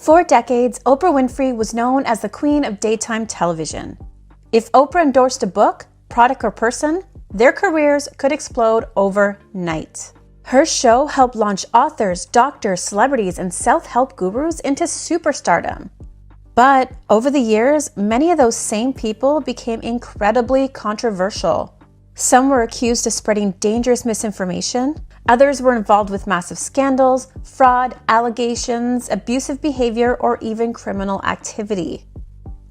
For decades, Oprah Winfrey was known as the queen of daytime television. If Oprah endorsed a book, product, or person, their careers could explode overnight. Her show helped launch authors, doctors, celebrities, and self-help gurus into superstardom. But over the years, many of those same people became incredibly controversial. Some were accused of spreading dangerous misinformation. Others were involved with massive scandals, fraud, allegations, abusive behavior, or even criminal activity.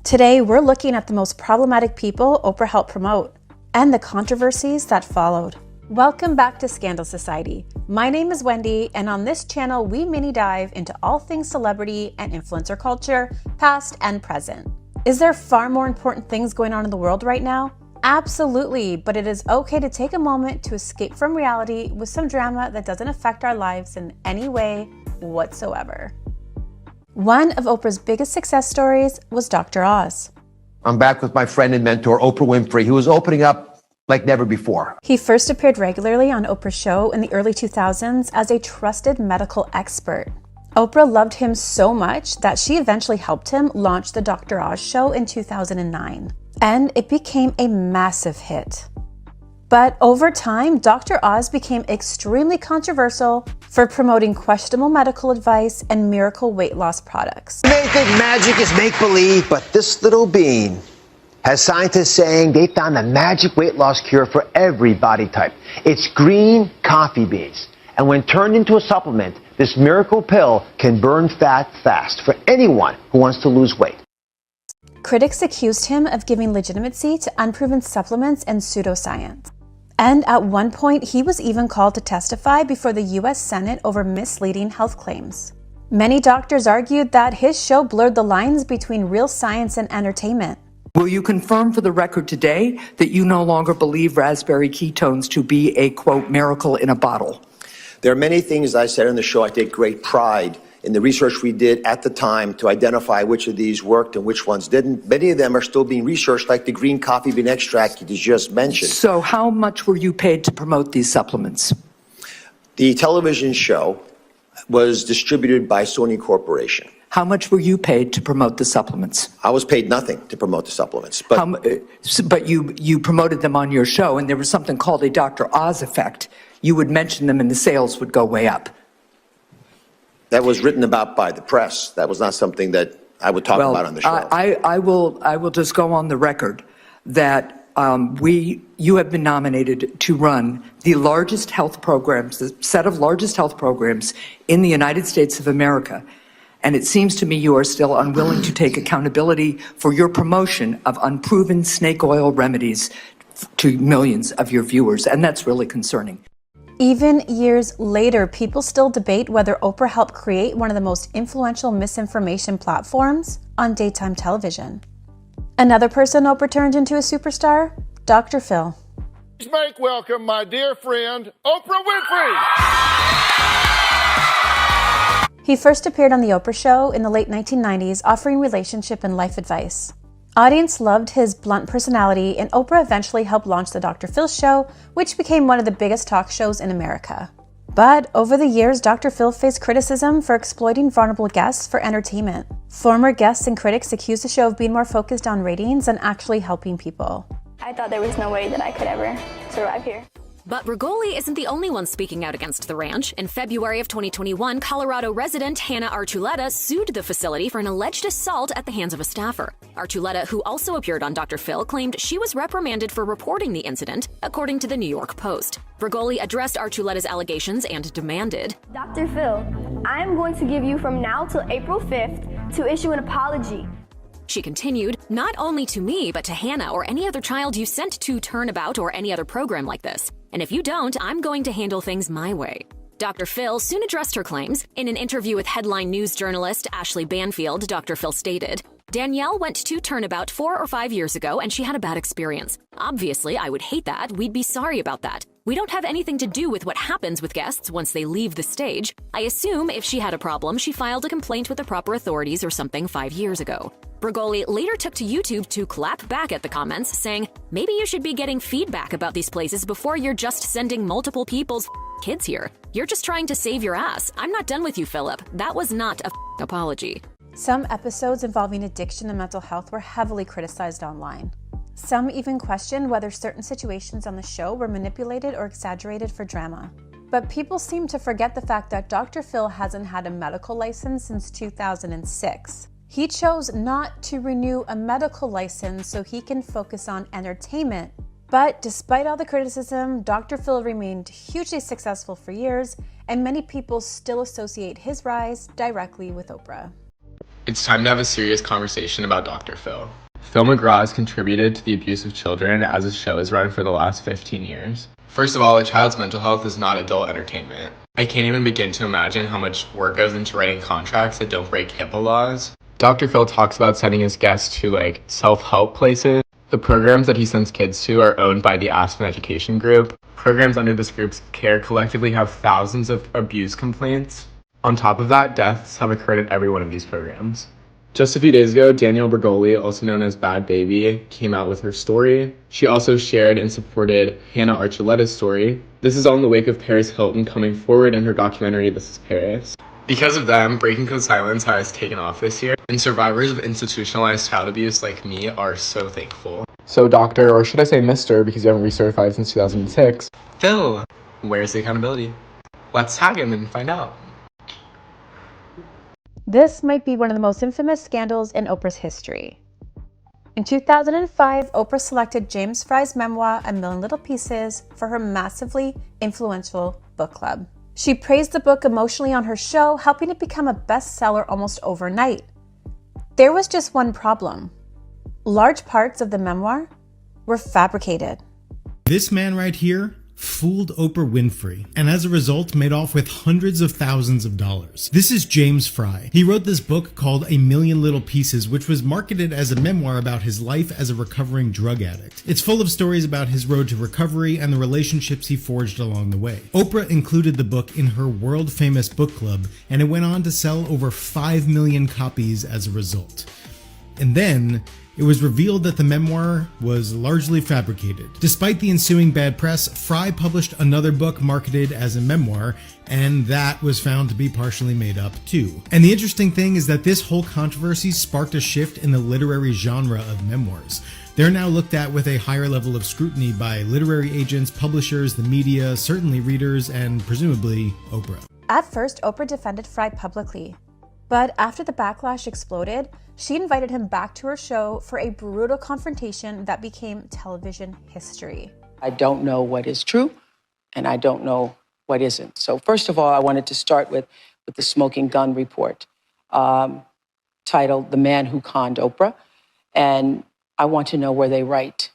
Today, we're looking at the most problematic people Oprah helped promote and the controversies that followed. Welcome back to Scandal Society. My name is Wendy, and on this channel, we mini dive into all things celebrity and influencer culture, past and present. Is there far more important things going on in the world right now? Absolutely, but it is okay to take a moment to escape from reality with some drama that doesn't affect our lives in any way whatsoever. One of Oprah's biggest success stories was Dr. Oz. I'm back with my friend and mentor, Oprah Winfrey, who is opening up like never before. He first appeared regularly on Oprah's show in the early 2000s as a trusted medical expert. Oprah loved him so much that she eventually helped him launch the Dr. Oz show in 2009. And it became a massive hit. But over time, Dr. Oz became extremely controversial for promoting questionable medical advice and miracle weight loss products. You may think magic is make-believe, but this little bean has scientists saying they found the magic weight loss cure for every body type. It's green coffee beans. And when turned into a supplement, this miracle pill can burn fat fast for anyone who wants to lose weight. Critics accused him of giving legitimacy to unproven supplements and pseudoscience. And at one point, he was even called to testify before the US Senate over misleading health claims. Many doctors argued that his show blurred the lines between real science and entertainment. Will you confirm for the record today that you no longer believe raspberry ketones to be a, quote, miracle in a bottle? There are many things I said on the show I take great pride in the research we did at the time to identify which of these worked and which ones didn't. Many of them are still being researched, like the green coffee bean extract you just mentioned. So how much were you paid to promote these supplements? The television show was distributed by Sony Corporation. How much were you paid to promote the supplements? I was paid nothing to promote the supplements. But you promoted them on your show, and there was something called a Dr. Oz effect. You would mention them and the sales would go way up. That was written about by the press. That was not something that I would talk about on the show. I will just go on the record that you have been nominated to run the largest health programs, the set of largest health programs in the United States of America. And it seems to me you are still unwilling to take accountability for your promotion of unproven snake oil remedies to millions of your viewers. And that's really concerning. Even years later, people still debate whether Oprah helped create one of the most influential misinformation platforms on daytime television. Another person Oprah turned into a superstar, Dr. Phil. Please make welcome my dear friend, Oprah Winfrey. He first appeared on The Oprah Show in the late 1990s, offering relationship and life advice. Audience loved his blunt personality, and Oprah eventually helped launch the Dr. Phil Show, which became one of the biggest talk shows in America. But over the years, Dr. Phil faced criticism for exploiting vulnerable guests for entertainment. Former guests and critics accused the show of being more focused on ratings than actually helping people. I thought there was no way that I could ever survive here. But Rigoli isn't the only one speaking out against the ranch. In February of 2021, Colorado resident Hannah Archuleta sued the facility for an alleged assault at the hands of a staffer. Archuleta, who also appeared on Dr. Phil, claimed she was reprimanded for reporting the incident, according to the New York Post. Rigoli addressed Archuleta's allegations and demanded, Dr. Phil, I am going to give you from now till April 5th to issue an apology. She continued, not only to me, but to Hannah or any other child you sent to Turnabout or any other program like this. And if you don't, I'm going to handle things my way. Dr. Phil soon addressed her claims. In an interview with headline news journalist Ashley Banfield, Dr. Phil stated, Danielle went to Turnabout 4 or 5 years ago and she had a bad experience. Obviously, I would hate that. We'd be sorry about that. We don't have anything to do with what happens with guests once they leave the stage. I assume if she had a problem, she filed a complaint with the proper authorities or something 5 years ago. Rigoli later took to YouTube to clap back at the comments, saying, maybe you should be getting feedback about these places before you're just sending multiple people's kids here. You're just trying to save your ass. I'm not done with you, Philip. That was not a apology. Some episodes involving addiction and mental health were heavily criticized online. Some even questioned whether certain situations on the show were manipulated or exaggerated for drama. But people seem to forget the fact that Dr. Phil hasn't had a medical license since 2006. He chose not to renew a medical license so he can focus on entertainment. But despite all the criticism, Dr. Phil remained hugely successful for years, and many people still associate his rise directly with Oprah. It's time to have a serious conversation about Dr. Phil. Phil McGraw has contributed to the abuse of children as his show has run for the last 15 years. First of all, a child's mental health is not adult entertainment. I can't even begin to imagine how much work goes into writing contracts that don't break HIPAA laws. Dr. Phil talks about sending his guests to self-help places. The programs that he sends kids to are owned by the Aspen Education Group. Programs under this group's care collectively have thousands of abuse complaints. On top of that, deaths have occurred at every one of these programs. Just a few days ago, Danielle Bergoli, also known as Bad Baby, came out with her story. She also shared and supported Hannah Archuleta's story. This is all in the wake of Paris Hilton coming forward in her documentary, This is Paris. Because of them, Breaking Code Silence has taken off this year, and survivors of institutionalized child abuse like me are so thankful. So Dr., or should I say Mr., because you haven't recertified since 2006, Phil, where's the accountability? Let's tag him and find out. This might be one of the most infamous scandals in Oprah's history. In 2005, Oprah selected James Frey's memoir, A Million Little Pieces, for her massively influential book club. She praised the book emotionally on her show, helping it become a bestseller almost overnight. There was just one problem. Large parts of the memoir were fabricated. This man right here fooled Oprah Winfrey, and as a result made off with hundreds of thousands of dollars. This is James Frey. He wrote this book called A Million Little Pieces, which was marketed as a memoir about his life as a recovering drug addict. It's full of stories about his road to recovery and the relationships he forged along the way. Oprah included the book in her world-famous book club, and it went on to sell over 5 million copies as a result. And then it was revealed that the memoir was largely fabricated. Despite the ensuing bad press, Frey published another book marketed as a memoir, and that was found to be partially made up too. And the interesting thing is that this whole controversy sparked a shift in the literary genre of memoirs. They're now looked at with a higher level of scrutiny by literary agents, publishers, the media, certainly readers, and presumably Oprah. At first, Oprah defended Frey publicly. But after the backlash exploded, she invited him back to her show for a brutal confrontation that became television history. I don't know what is true, and I don't know what isn't. So first of all, I wanted to start with the smoking gun report, titled The Man Who Conned Oprah. And I want to know, were they right?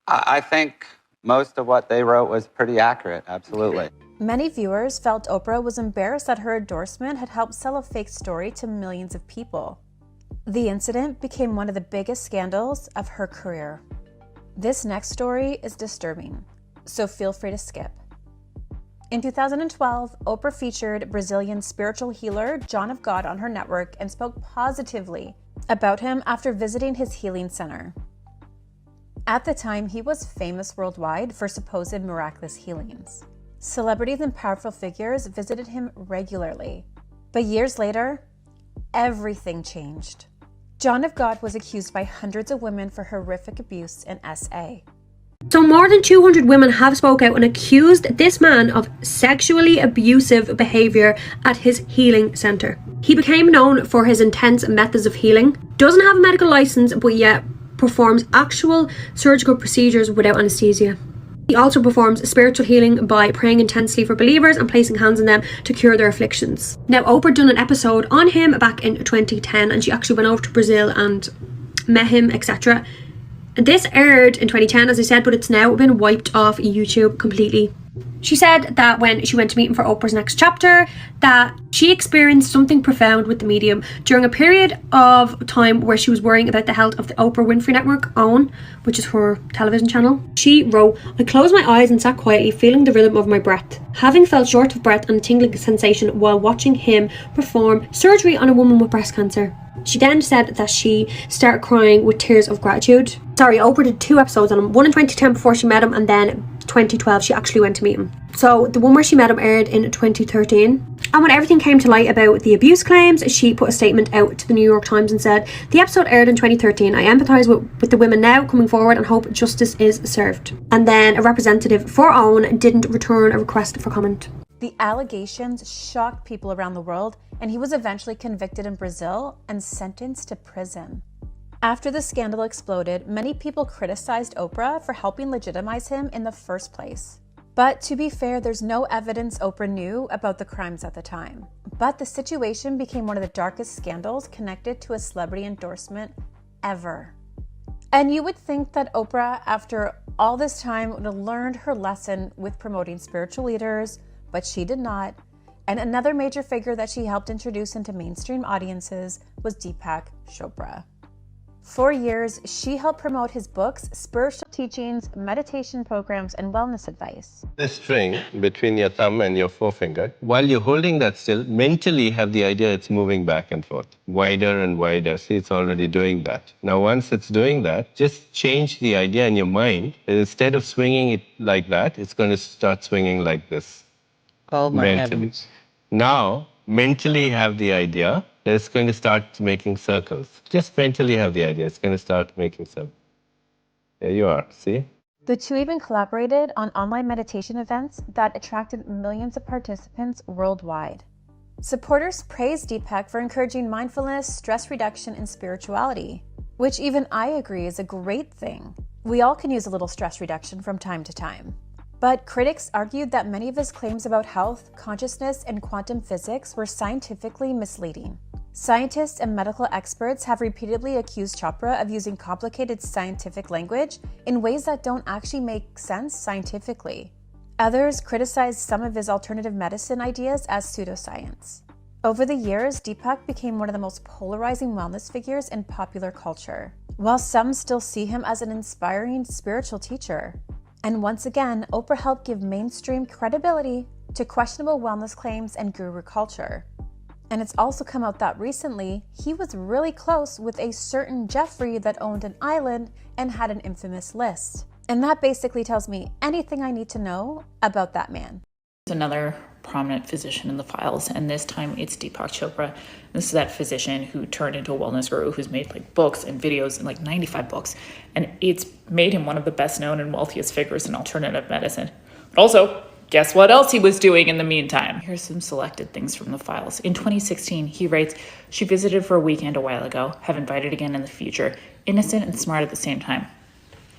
I think most of what they wrote was pretty accurate, absolutely. Many viewers felt Oprah was embarrassed that her endorsement had helped sell a fake story to millions of people. The incident became one of the biggest scandals of her career. This next story is disturbing, so feel free to skip. In 2012, Oprah featured Brazilian spiritual healer John of God on her network and spoke positively about him after visiting his healing center. At the time, he was famous worldwide for supposed miraculous healings. Celebrities and powerful figures visited him regularly. But years later, everything changed. John of God was accused by hundreds of women for horrific abuse in SA. So more than 200 women have spoke out and accused this man of sexually abusive behaviour at his healing centre. He became known for his intense methods of healing, doesn't have a medical licence, but yet performs actual surgical procedures without anaesthesia. He also performs spiritual healing by praying intensely for believers and placing hands on them to cure their afflictions. Now, Oprah done an episode on him back in 2010, and she actually went over to Brazil and met him, etc. This aired in 2010, as I said, but it's now been wiped off YouTube completely. She said that when she went to meet him for Oprah's next chapter, that she experienced something profound with the medium during a period of time where she was worrying about the health of the Oprah Winfrey Network OWN, which is her television channel. She wrote, "I closed my eyes and sat quietly, feeling the rhythm of my breath, having felt short of breath and a tingling sensation while watching him perform surgery on a woman with breast cancer." She then said that she started crying with tears of gratitude. Sorry, Oprah did 2 episodes on him, one in 2010 before she met him, and then 2012 she actually went to meet him. So the one where she met him aired in 2013. And when everything came to light about the abuse claims, she put a statement out to the New York Times and said, "The episode aired in 2013. I empathise with the women now coming forward and hope justice is served." And then a representative for OWN didn't return a request for comment. The allegations shocked people around the world, and he was eventually convicted in Brazil and sentenced to prison. After the scandal exploded, many people criticized Oprah for helping legitimize him in the first place. But to be fair, there's no evidence Oprah knew about the crimes at the time. But the situation became one of the darkest scandals connected to a celebrity endorsement ever. And you would think that Oprah, after all this time, would have learned her lesson with promoting spiritual leaders, but she did not. And another major figure that she helped introduce into mainstream audiences was Deepak Chopra. For years, she helped promote his books, spiritual teachings, meditation programs, and wellness advice. The string between your thumb and your forefinger, while you're holding that still, mentally have the idea it's moving back and forth, wider and wider. See, it's already doing that. Now, once it's doing that, just change the idea in your mind. Instead of swinging it like that, it's going to start swinging like this. Oh, my mentally. heavens. Now, mentally have the idea that it's going to start making circles. Just mentally have the idea. It's going to start making circles. There you are. See? The two even collaborated on online meditation events that attracted millions of participants worldwide. Supporters praised Deepak for encouraging mindfulness, stress reduction, and spirituality, which even I agree is a great thing. We all can use a little stress reduction from time to time. But critics argued that many of his claims about health, consciousness, and quantum physics were scientifically misleading. Scientists and medical experts have repeatedly accused Chopra of using complicated scientific language in ways that don't actually make sense scientifically. Others criticized some of his alternative medicine ideas as pseudoscience. Over the years, Deepak became one of the most polarizing wellness figures in popular culture, while some still see him as an inspiring spiritual teacher. And once again, Oprah helped give mainstream credibility to questionable wellness claims and guru culture. And it's also come out that recently, he was really close with a certain Jeffrey that owned an island and had an infamous list. And that basically tells me anything I need to know about that man. Another prominent physician in the files, and this time it's Deepak Chopra. This is that physician who turned into a wellness guru who's made like books and videos and like 95 books, and it's made him one of the best known and wealthiest figures in alternative medicine. But also, guess what else he was doing in the meantime? Here's some selected things from the files. In 2016, he writes, "She visited for a weekend a while ago, have invited again in the future, innocent and smart at the same time."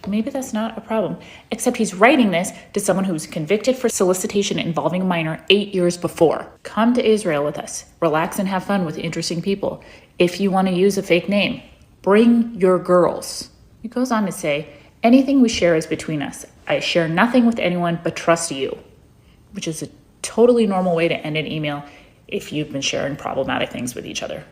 Maybe that's not a problem, except he's writing this to someone who was convicted for solicitation involving a minor 8 years before. Come to Israel with us. Relax and have fun with interesting people. If you want to use a fake name, bring your girls. He goes on to say, "Anything we share is between us. I share nothing with anyone but trust you," which is a totally normal way to end an email if you've been sharing problematic things with each other.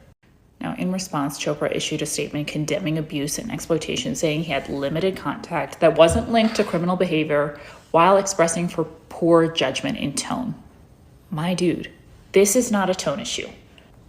Now, in response, Chopra issued a statement condemning abuse and exploitation, saying he had limited contact that wasn't linked to criminal behavior while expressing for poor judgment in tone. My dude, this is not a tone issue.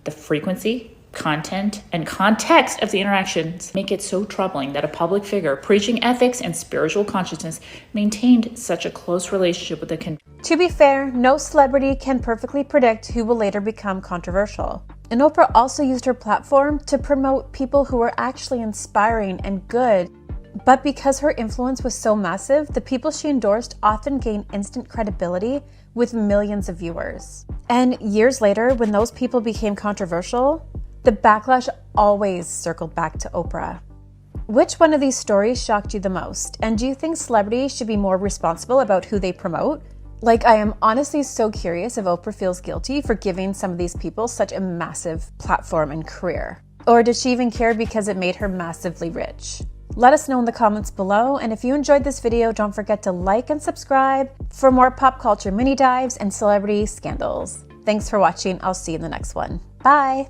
The frequency, content, and context of the interactions make it so troubling that a public figure preaching ethics and spiritual consciousness maintained such a close relationship with the To be fair, no celebrity can perfectly predict who will later become controversial. And Oprah also used her platform to promote people who were actually inspiring and good. But because her influence was so massive, the people she endorsed often gained instant credibility with millions of viewers. And years later, when those people became controversial, the backlash always circled back to Oprah. Which one of these stories shocked you the most? And do you think celebrities should be more responsible about who they promote? Like, I am honestly so curious if Oprah feels guilty for giving some of these people such a massive platform and career. Or did she even care because it made her massively rich? Let us know in the comments below, and if you enjoyed this video, don't forget to like and subscribe for more pop culture mini dives and celebrity scandals. Thanks for watching. I'll see you in the next one. Bye!